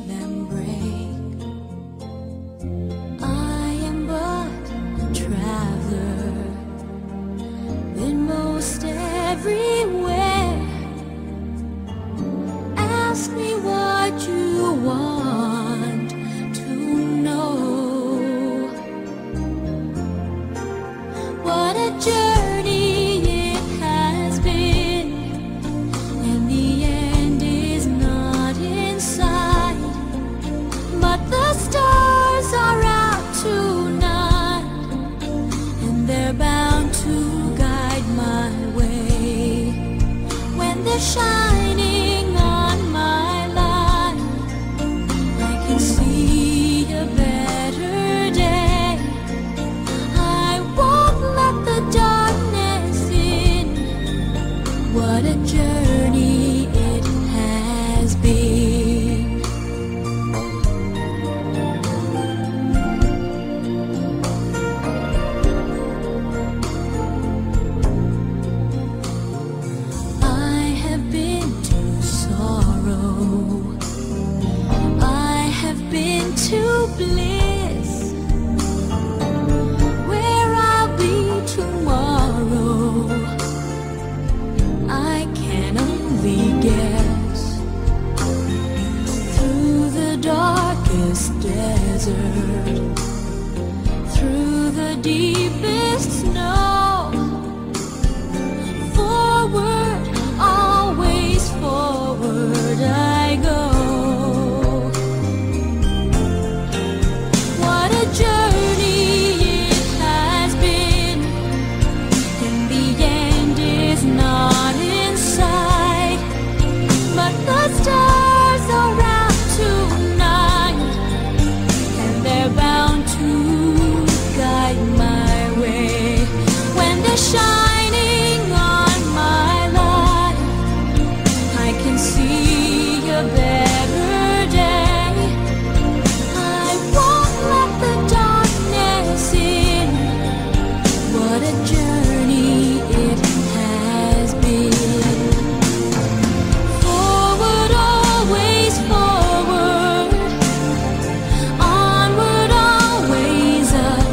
them break. I am but a traveler, been most everywhere. Ask me what you want to know. What a journey it has been, and the end is not in sight. But the stars are out tonight, and they're bound to guide my way. When they're shining on my life, I can see a better day. I won't let the darkness in. What a journey it has been. I have been to sorrow, I have been to bliss. Where I'll be tomorrow, I can only guess. Through the darkest desert, through the deepest snow, forward, always forward I go. What a journey it has been, and the end is not in sight. But the stars are out tonight, and they're bound to guide my way. When they're shining on my life, I can see a better day. I won't let the darkness in. What a journey it has been. Forward, always forward. Onward, always up.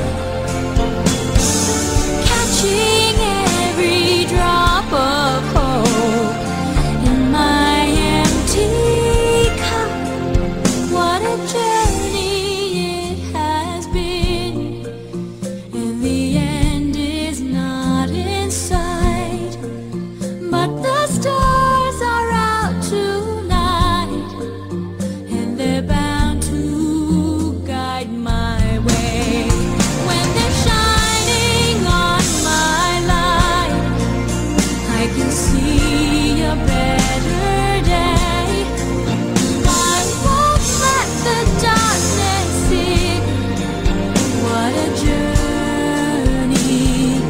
Catching every drop of hope in my empty cup. What a journey it has been, and the end is not in sight. But the stars are out tonight, and they're bound to guide my way. When they're shining on my life, I can see a better day. I won't let the darkness in. What a journey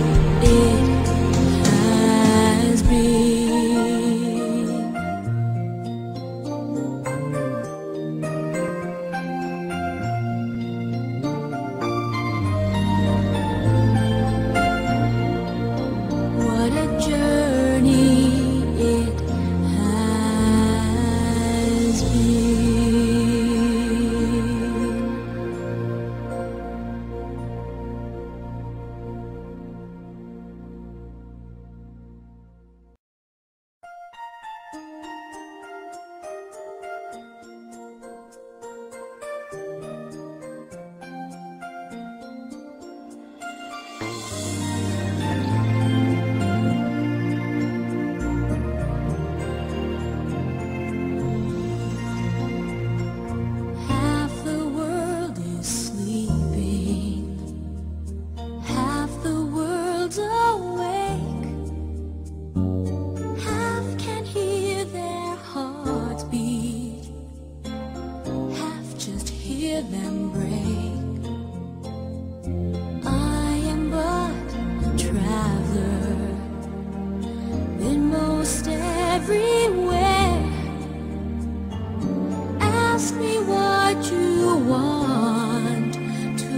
it has been. What a journey it has been. Half the world is sleeping, half the world's awake. Half can hear their hearts beat, half just hear them break. I am but a traveler, been most everywhere. Ask me what you want to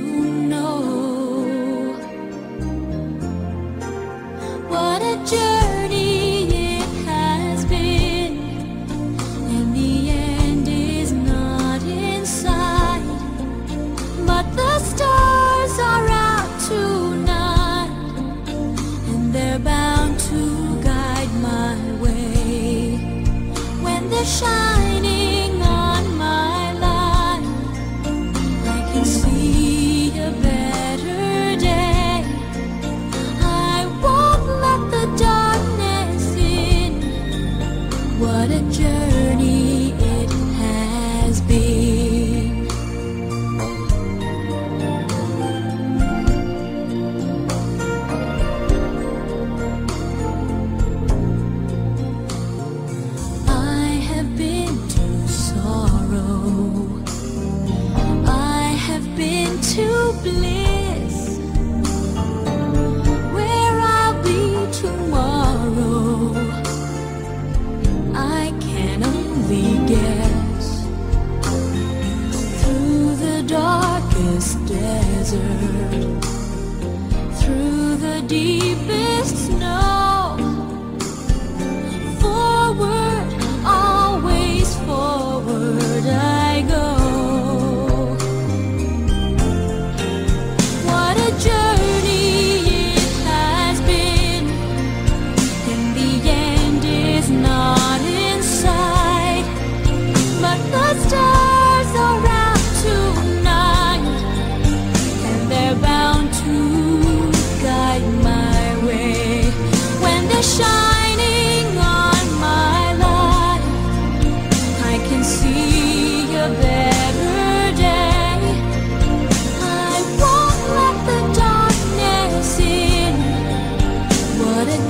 know. What a journey it has been, and the end is not in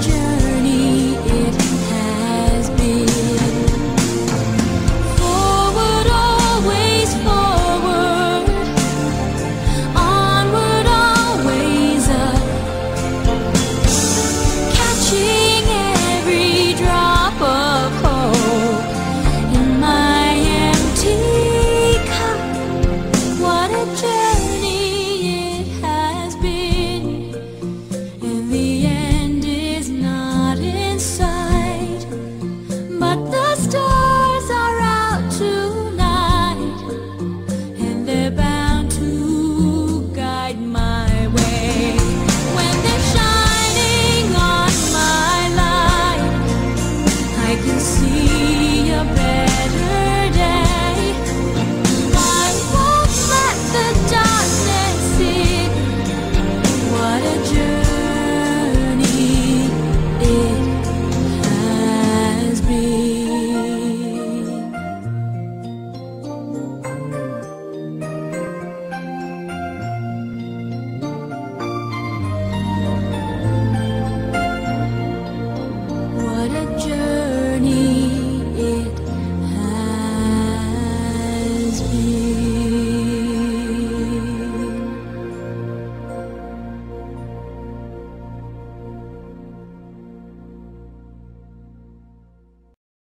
journey.